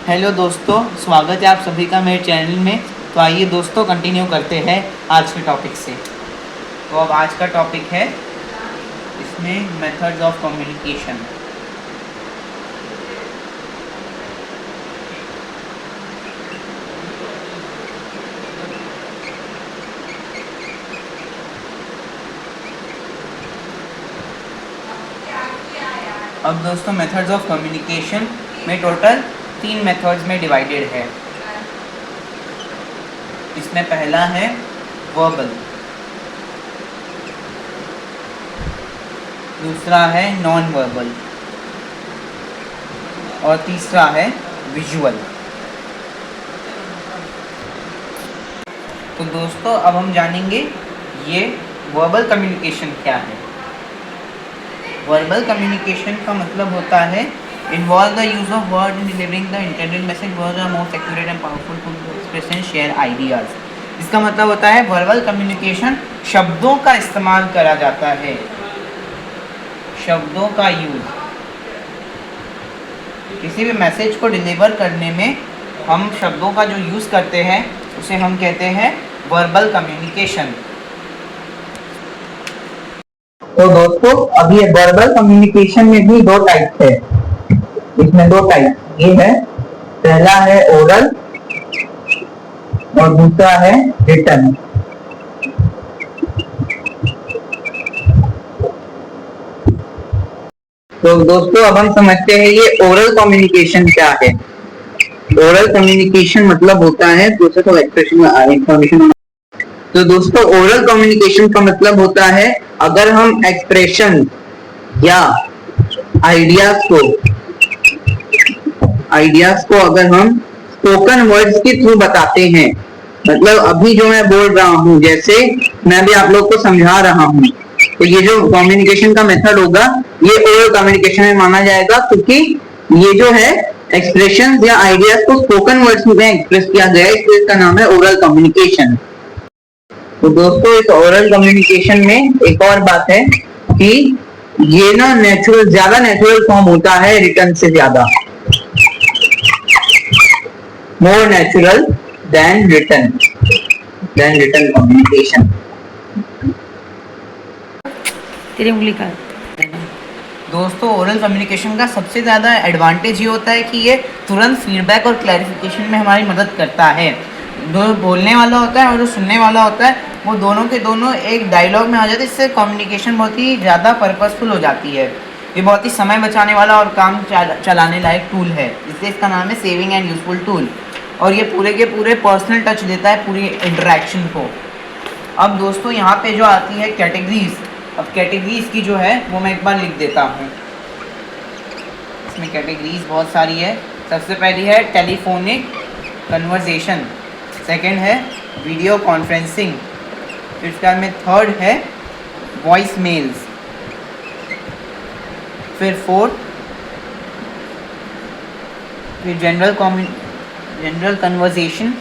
Hello दोस्तों, स्वागत है आप सभी का मेरे चैनल में। तो आइए दोस्तों कंटिन्यू करते हैं आज के टॉपिक से। तो अब आज का टॉपिक है इसमें मेथड्स ऑफ कम्युनिकेशन। अब दोस्तों मेथड्स ऑफ कम्युनिकेशन में टोटल 3 मेथड्स में डिवाइडेड है। इसमें पहला है वर्बल, दूसरा है नॉन वर्बल और तीसरा है विजुअल। तो दोस्तों अब हम जानेंगे ये वर्बल कम्युनिकेशन क्या है। वर्बल कम्युनिकेशन का मतलब होता है involve the use of word in delivering the intended message. Words are most accurate and powerful to express and share ideas. इसका मतलब होता है वर्बल कम्युनिकेशन शब्दों का इस्तेमाल करा जाता है, शब्दों का यूज किसी भी मैसेज को डिलीवर करने में हम शब्दों का जो यूज करते हैं उसे हम कहते हैं वर्बल कम्युनिकेशन। तो दोस्तों अब ये वर्बल कम्युनिकेशन में भी 2 टाइप है। इसमें 2 टाइप ये है, पहला है ओरल और दूसरा है रिटन। तो दोस्तों अब हम समझते हैं ये ओरल कम्युनिकेशन क्या है। ओरल कम्युनिकेशन मतलब होता है प्रोसेस ऑफ एक्सप्रेशन इंफॉर्मेशन। तो दोस्तों ओरल कम्युनिकेशन का मतलब होता है अगर हम एक्सप्रेशन या आइडियाज को अगर हम स्पोकन वर्ड्स के थ्रू बताते हैं, मतलब अभी जो मैं बोल रहा हूँ जैसे मैं भी आप लोग को समझा रहा हूँ, तो ये जो कम्युनिकेशन का मेथड होगा ये ओरल कम्युनिकेशन में माना जाएगा, क्योंकि ये जो है एक्सप्रेशन या आइडियाज को स्पोकन वर्ड्स में एक्सप्रेस किया गया है, इसलिए इसका नाम है ओरल कम्युनिकेशन। तो दोस्तों इस ओरल कम्युनिकेशन में एक और बात है कि ये ना ज्यादा नेचुरल फॉर्म होता है रिटन से ज्यादा, more natural than written communication. तेरी उंगली का दोस्तों ओरल कम्युनिकेशन का सबसे ज़्यादा एडवांटेज ये होता है कि ये तुरंत फीडबैक और क्लैरिफिकेशन में हमारी मदद करता है। जो बोलने वाला होता है और जो सुनने वाला होता है वो दोनों के दोनों एक डायलॉग में आ जाते हैं। इससे कम्युनिकेशन बहुत ही ज़्यादा पर्पसफुल हो जाती है। ये बहुत ही समय बचाने वाला और काम चलाने लायक टूल है, इसलिए इसका नाम है सेविंग एंड यूजफुल टूल। और ये पूरे के पूरे पर्सनल टच देता है पूरी इंटरेक्शन को। अब दोस्तों यहाँ पे जो आती है कैटेगरीज, अब कैटेगरीज की जो है वो मैं एक बार लिख देता हूँ। इसमें कैटेगरीज बहुत सारी है। सबसे पहली है टेलीफोनिक कन्वर्सेशन, सेकंड है वीडियो कॉन्फ्रेंसिंग, फिर उसके बाद में थर्ड है वॉइस मेल्स, फिर फोर्थ फिर जनरल कन्वर्सेशन,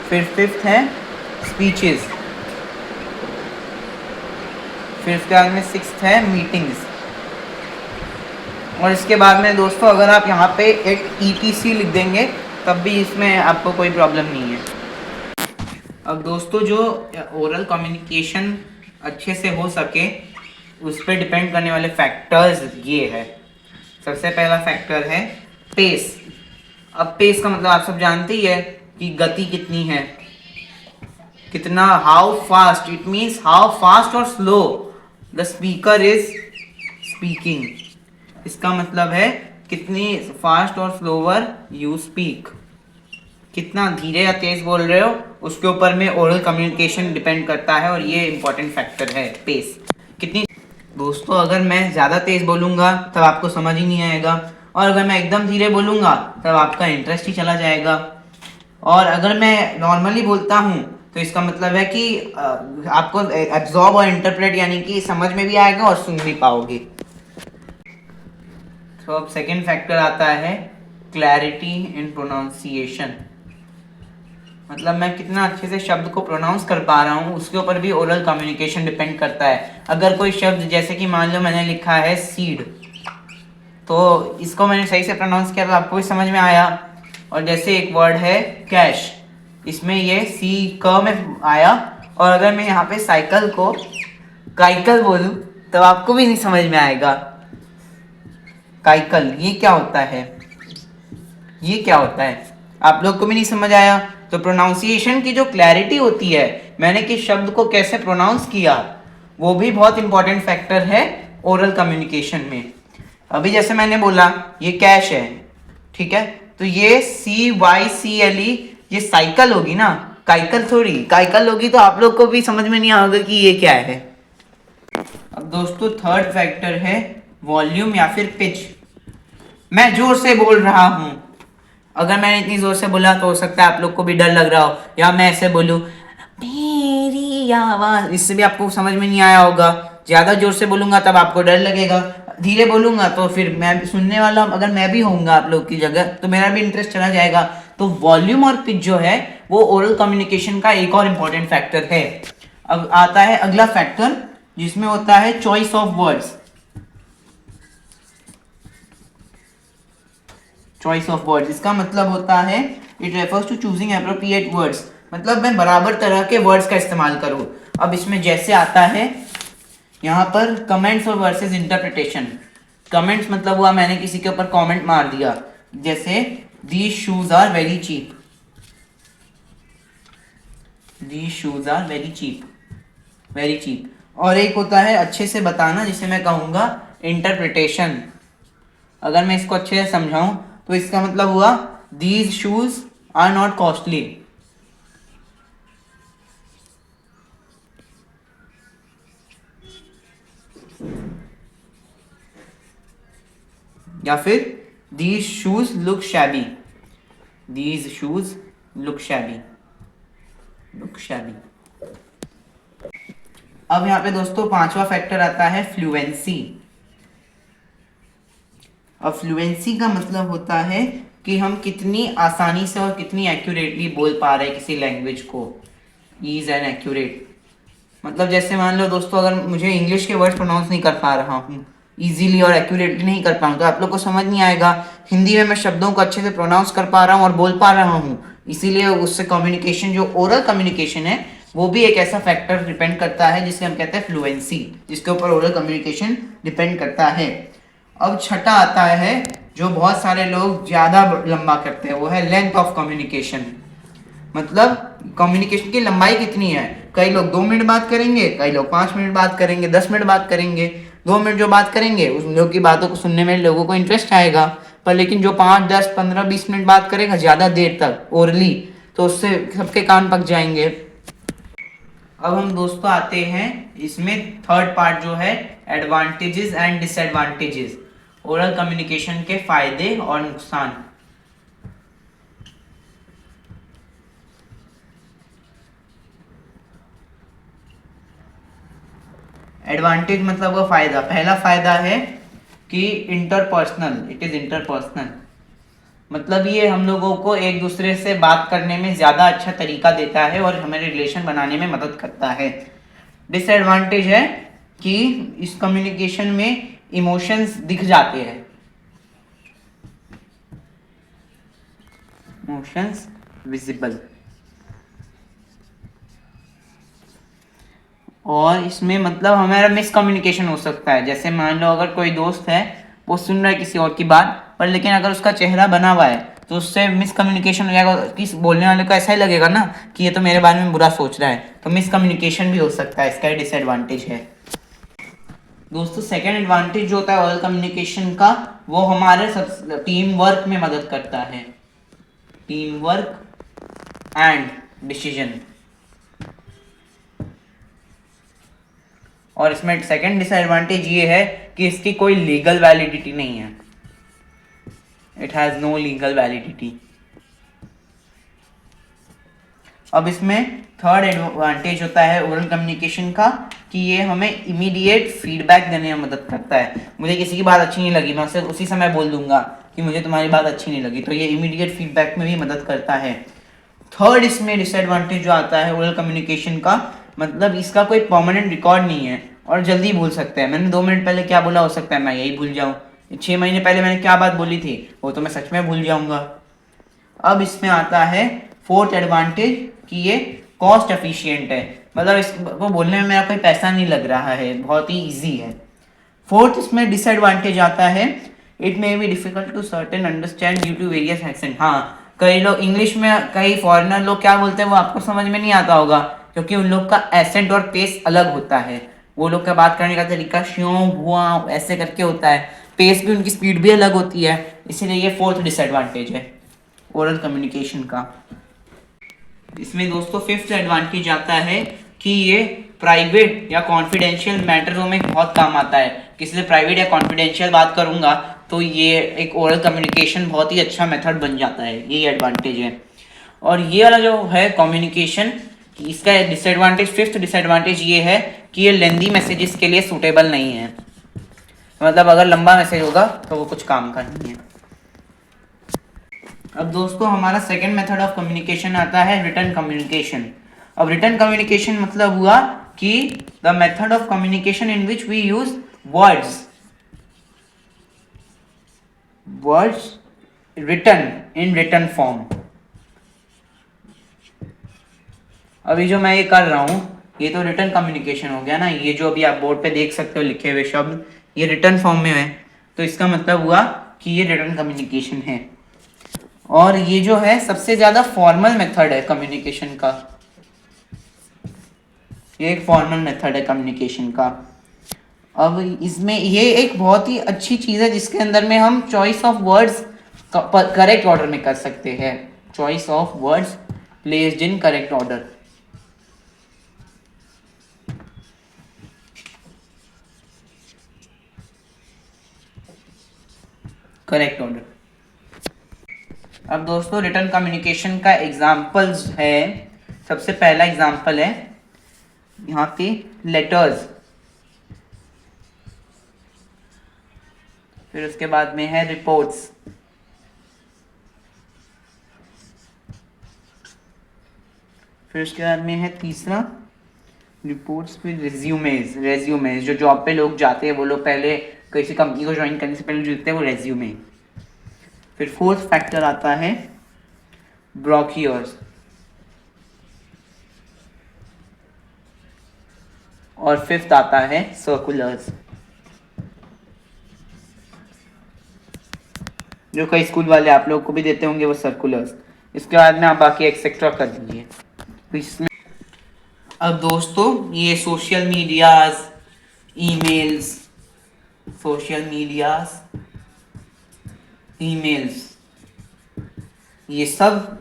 फिर फिफ्थ है स्पीचेस, फिर उसके बाद में सिक्स्थ है मीटिंग्स। और इसके बाद में दोस्तों अगर आप यहाँ पे एक ETC लिख देंगे तब भी इसमें आपको कोई प्रॉब्लम नहीं है। अब दोस्तों जो ओरल कम्युनिकेशन अच्छे से हो सके उस पर डिपेंड करने वाले फैक्टर्स ये है। सबसे पहला फैक्टर है पेस। अब पेस का मतलब आप सब जानते ही है कि गति कितनी है, कितना, how fast, it means how fast और slow the speaker is speaking. इसका मतलब है कितनी फास्ट और स्लोवर यू स्पीक, कितना धीरे या तेज बोल रहे हो उसके ऊपर में ओरल कम्युनिकेशन डिपेंड करता है, और ये इंपॉर्टेंट फैक्टर है पेस कितनी। दोस्तों अगर मैं ज़्यादा तेज बोलूँगा तब आपको समझ ही नहीं आएगा, और अगर मैं एकदम धीरे बोलूँगा तब आपका इंटरेस्ट ही चला जाएगा। और अगर मैं नॉर्मली बोलता हूँ तो इसका मतलब है कि आपको एब्जॉर्ब और इंटरप्रेट यानी कि समझ में भी आएगा और सुन भी पाओगे। तो अब सेकेंड फैक्टर आता है क्लैरिटी इन प्रोनाउंसिएशन, मतलब मैं कितना अच्छे से शब्द को प्रोनाउंस कर पा रहा हूँ उसके ऊपर भी ओरल कम्युनिकेशन डिपेंड करता है। अगर कोई शब्द जैसे कि मान लो मैंने लिखा है सीड, तो इसको मैंने सही से प्रोनाउंस किया तो आपको भी समझ में आया। और जैसे एक वर्ड है कैश, इसमें ये सी क में आया, और अगर मैं यहाँ पे साइकिल को काइकल बोलूँ तो आपको भी नहीं समझ में आएगा। काइकल ये क्या होता है, ये क्या होता है, आप लोग को भी नहीं समझ आया। तो प्रोनाउंसिएशन की जो क्लैरिटी होती है, मैंने किस शब्द को कैसे प्रोनाउंस किया, वो भी बहुत इंपॉर्टेंट फैक्टर है ओरल कम्युनिकेशन में। अभी जैसे मैंने बोला ये कैश है, ठीक है, तो ये CYCLE ये साइकिल होगी ना, काइकल थोड़ी, काइकल होगी तो आप लोग को भी समझ में नहीं आएगा कि ये क्या है। अब दोस्तों थर्ड फैक्टर है वॉल्यूम या फिर पिच। मैं जोर से बोल रहा हूँ, अगर मैंने इतनी जोर से बोला तो हो सकता है आप लोग को भी डर लग रहा हो, या मैं ऐसे बोलूँ मेरी आवाज, इससे भी आपको समझ में नहीं आया होगा। ज्यादा जोर से बोलूंगा तब आपको डर लगेगा, धीरे बोलूंगा तो फिर मैं सुनने वाला अगर मैं भी होऊंगा आप लोग की जगह तो मेरा भी इंटरेस्ट चला जाएगा। तो वॉल्यूम और पिच जो है वो ओरल कम्युनिकेशन का एक और इम्पोर्टेंट फैक्टर है। अब आता है अगला फैक्टर जिसमें होता है choice of words. Choice of words इसका मतलब होता है it refers to choosing appropriate words, मतलब मैं बराबर तरह के वर्ड्स का इस्तेमाल करूं। अब इसमें जैसे आता है यहाँ पर कमेंट्स और वर्सेस इंटरप्रिटेशन। कमेंट्स मतलब हुआ मैंने किसी के ऊपर कमेंट मार दिया, जैसे these shoes are very cheap, these shoes are very cheap, very cheap. और एक होता है अच्छे से बताना, जिसे मैं कहूँगा इंटरप्रिटेशन। अगर मैं इसको अच्छे से समझाऊं तो इसका मतलब हुआ these shoes are not costly, या फिर these shoes look shabby, these shoes look shabby, look shabby. अब यहाँ पे दोस्तों पांचवा फैक्टर आता है फ्लुएंसी। अब फ्लुएंसी का मतलब होता है कि हम कितनी आसानी से और कितनी एक्यूरेटली बोल पा रहे हैं किसी लैंग्वेज को। ईज एंड एक्यूरेट मतलब जैसे मान लो दोस्तों, अगर मुझे इंग्लिश के वर्ड्स प्रोनाउंस नहीं कर पा रहा हूँ इजीली और एक्यूरेटली नहीं कर पाऊँ तो आप लोग को समझ नहीं आएगा। हिंदी में मैं शब्दों को अच्छे से प्रोनाउंस कर पा रहा हूँ और बोल पा रहा हूँ, इसीलिए उससे कम्युनिकेशन जो ओरल कम्युनिकेशन है वो भी एक ऐसा फैक्टर डिपेंड करता है जिसे हम कहते हैं फ्लुएंसी, जिसके ऊपर ओरल कम्युनिकेशन डिपेंड करता है। अब छठा आता है जो बहुत सारे लोग ज़्यादा लंबा करते हैं, वो है लेंथ ऑफ कम्युनिकेशन। मतलब कम्युनिकेशन की लंबाई कितनी है, कई लोग 2 मिनट बात करेंगे, कई लोग 5 मिनट बात करेंगे, 10 मिनट बात करेंगे। 2 मिनट जो बात करेंगे उस लोग की बातों को सुनने में लोगों को इंटरेस्ट आएगा, पर लेकिन जो 5, 10, 15, 20 मिनट बात करेगा ज़्यादा देर तक ओरली, तो उससे सबके कान पक जाएंगे। अब हम दोस्तों आते हैं इसमें थर्ड पार्ट जो है advantages and disadvantages, oral communication के फायदे और नुकसान। एडवांटेज मतलब वो फायदा, पहला फायदा है कि इंटरपर्सनल, इट इज इंटरपर्सनल, मतलब ये हम लोगों को एक दूसरे से बात करने में ज़्यादा अच्छा तरीका देता है और हमें रिलेशन बनाने में मदद करता है। डिसएडवांटेज है कि इस कम्युनिकेशन में इमोशंस दिख जाते हैं, इमोशंस विजिबल, और इसमें मतलब हमारा मिसकम्युनिकेशन हो सकता है। जैसे मान लो अगर कोई दोस्त है वो सुन रहा है किसी और की बात, पर लेकिन अगर उसका चेहरा बना हुआ है तो उससे मिसकम्युनिकेशन हो जाएगा, कि बोलने वाले को ऐसा ही लगेगा ना कि ये तो मेरे बारे में बुरा सोच रहा है, तो मिसकम्युनिकेशन भी हो सकता है, इसका डिसएडवांटेज है। दोस्तों सेकेंड एडवांटेज जो होता है ओरल कम्युनिकेशन का, वो हमारे सब टीम वर्क में मदद करता है, टीम वर्क एंड डिसीजन। और इसमें सेकंड डिसएडवांटेज ये है कि इसकी कोई लीगल वैलिडिटी नहीं है, it has no legal validity. अब इसमें थर्ड एडवांटेज होता है ओरल कम्युनिकेशन का कि ये हमें इमीडिएट फीडबैक देने में मदद करता है। मुझे किसी की बात अच्छी नहीं लगी, मैं उसे उसी समय बोल दूंगा कि मुझे तुम्हारी बात अच्छी नहीं लगी, तो ये इमीडिएट फीडबैक में भी मदद करता है। थर्ड इसमें डिसएडवांटेज जो आता है ओरल कम्युनिकेशन का, मतलब इसका कोई परमानेंट रिकॉर्ड नहीं है और जल्दी भूल सकते हैं। मैंने 2 मिनट पहले क्या बोला हो सकता है मैं यही भूल जाऊँ, 6 महीने पहले मैंने क्या बात बोली थी वो तो मैं सच में भूल जाऊंगा। अब इसमें आता है फोर्थ एडवांटेज कि ये कॉस्ट एफिशिएंट है, मतलब इसको बोलने में मेरा कोई पैसा नहीं लग रहा है, बहुत ही इजी है। फोर्थ इसमें डिसएडवांटेज आता है, it may be difficult to certain understand due to various accent. हाँ, कई लोग इंग्लिश में, कई फॉरेनर लोग क्या बोलते हैं वो आपको समझ में नहीं आता होगा, क्योंकि उन लोग का एसेंट और पेस अलग होता है। वो लोग का बात करने का तरीका श्यों भुआ ऐसे करके होता है, पेस भी उनकी स्पीड भी अलग होती है, इसीलिए ये फोर्थ डिसएडवांटेज है ओरल कम्युनिकेशन का। इसमें दोस्तों फिफ्थ एडवांटेज आता है कि ये प्राइवेट या कॉन्फिडेंशियल मैटरों में बहुत काम आता है। किसी से प्राइवेट या कॉन्फिडेंशियल बात करूंगा तो ये एक ओरल कम्युनिकेशन बहुत ही अच्छा मेथड बन जाता है, ये एडवांटेज है। और ये वाला जो है कम्युनिकेशन, इसका डिसएडवांटेज, फिफ्थ डिसएडवांटेज ये है कि ये लेंदी मैसेजेस के लिए सूटेबल नहीं है, मतलब अगर लंबा मैसेज होगा तो वो कुछ काम का नहीं है। अब दोस्तों हमारा सेकंड मेथड ऑफ कम्युनिकेशन आता है रिटन कम्युनिकेशन। अब रिटन कम्युनिकेशन मतलब हुआ कि the method of communication in which we use words written in written form. अभी जो मैं ये कर रहा हूं ये तो रिटन कम्युनिकेशन हो गया ना, ये जो अभी आप बोर्ड पे देख सकते हो लिखे हुए शब्द ये रिटन फॉर्म में है, तो इसका मतलब हुआ कि ये रिटन कम्युनिकेशन है। और ये जो है सबसे ज्यादा फॉर्मल मेथड है कम्युनिकेशन का, ये एक फॉर्मल मेथड है कम्युनिकेशन का। अब इसमें ये एक बहुत ही अच्छी चीज है जिसके अंदर में हम choice of words correct order में कर सकते हैं, choice of words placed in correct order. Correct order. अब दोस्तों रिटन कम्युनिकेशन का एग्जाम्पल्स है, सबसे पहला एग्जाम्पल है यहाँ पे लेटर्स, फिर उसके बाद में है रिपोर्ट्स, फिर उसके बाद में है तीसरा रिपोर्ट्स, फिर रेज्यूमेज जो जॉब पे लोग जाते हैं वो लोग पहले किसी कंपनी को ज्वाइन करने से पहले जो लिखते हैं वो रेज्यूमे। फिर फोर्थ फैक्टर आता है ब्रोक्योर्स, और फिफ्थ आता है सर्कुलर्स, जो कई स्कूल वाले आप लोग को भी देते होंगे वो सर्कुलर्स। इसके बाद में आप बाकी एक्सेट्रा कर दीजिए। तो इसमें अब दोस्तों ये सोशल मीडियाज, ईमेल्स, ये सब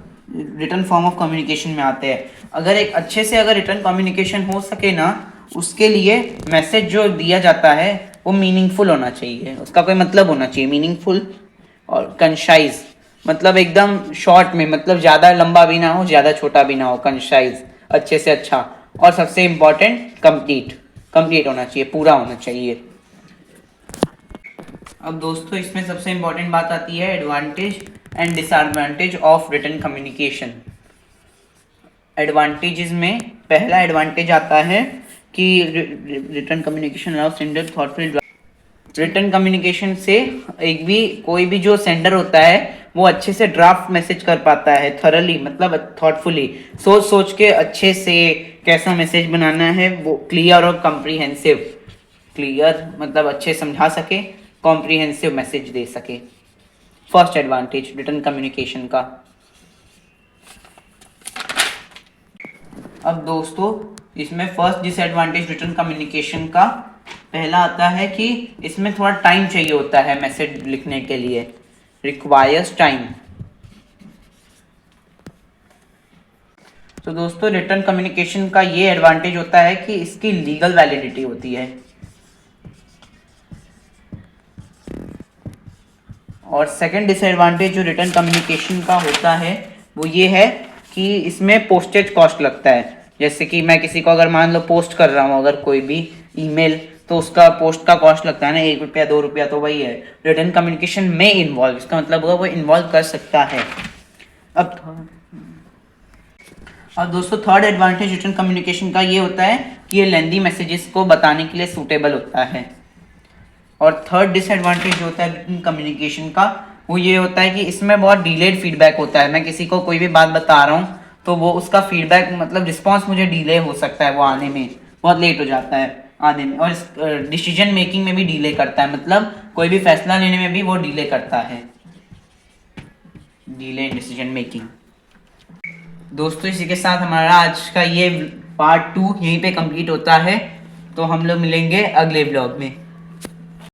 रिटन फॉर्म ऑफ कम्युनिकेशन में आते हैं। अगर एक अच्छे से अगर रिटन कम्युनिकेशन हो सके ना, उसके लिए मैसेज जो दिया जाता है वो मीनिंगफुल होना चाहिए, उसका कोई मतलब होना चाहिए, मीनिंगफुल और कंशाइज, मतलब एकदम शॉर्ट में, मतलब ज़्यादा लंबा भी ना हो ज़्यादा छोटा भी ना हो, कंशाइज, अच्छे से अच्छा, और सबसे इम्पॉर्टेंट कंप्लीट होना चाहिए, पूरा होना चाहिए। अब दोस्तों इसमें सबसे इम्पॉर्टेंट बात आती है advantage and disadvantage of written communication. Advantages में पहला एडवांटेज आता है कि written communication allow sender thoughtful. Written communication से कोई भी जो सेंडर होता है वो अच्छे से ड्राफ्ट मैसेज कर पाता है, थरली मतलब थॉटफुली, सोच के अच्छे से कैसा मैसेज बनाना है, वो क्लियर और कॉम्प्रिहेंसिव, क्लियर मतलब अच्छे समझा सके, कॉम्प्रिहेंसिव मैसेज दे सके। फर्स्ट एडवांटेज रिटन कम्युनिकेशन का। अब दोस्तों इसमें फर्स्ट डिसएडवांटेज रिटन कम्युनिकेशन का पहला आता है कि इसमें थोड़ा टाइम चाहिए होता है मैसेज लिखने के लिए, रिक्वायर्स टाइम। तो दोस्तों रिटन कम्युनिकेशन का ये एडवांटेज होता है कि इसकी लीगल वैलिडिटी होती है। और सेकंड डिसएडवांटेज जो रिटन कम्युनिकेशन का होता है वो ये है कि इसमें पोस्टेज कॉस्ट लगता है। जैसे कि मैं किसी को अगर मान लो पोस्ट कर रहा हूँ अगर कोई भी ईमेल, तो उसका पोस्ट का कॉस्ट लगता है ना, 1 रुपया 2 रुपया, तो वही है रिटन कम्युनिकेशन में इन्वॉल्व, इसका मतलब होगा वो इन्वॉल्व कर सकता है। अब दोस्तों थर्ड एडवांटेज रिटन कम्युनिकेशन का ये होता है कि ये लेंदी मैसेजेस को बताने के लिए सूटेबल होता है। और थर्ड डिसएडवांटेज जो होता है रिटन कम्युनिकेशन का, वो ये होता है कि इसमें बहुत डिलेड फीडबैक होता है। मैं किसी को कोई भी बात बता रहा हूँ तो वो उसका फीडबैक मतलब रिस्पॉन्स मुझे डिले हो सकता है, वो आने में बहुत लेट हो जाता है आने में, और डिसीजन मेकिंग में भी डिले करता है, मतलब कोई भी फैसला लेने में भी वो डिले करता है, डिले इन डिसीजन मेकिंग। दोस्तों इसी के साथ हमारा आज का ये पार्ट 2 यहीं पे कंप्लीट होता है, तो हम लोग मिलेंगे अगले ब्लॉग में।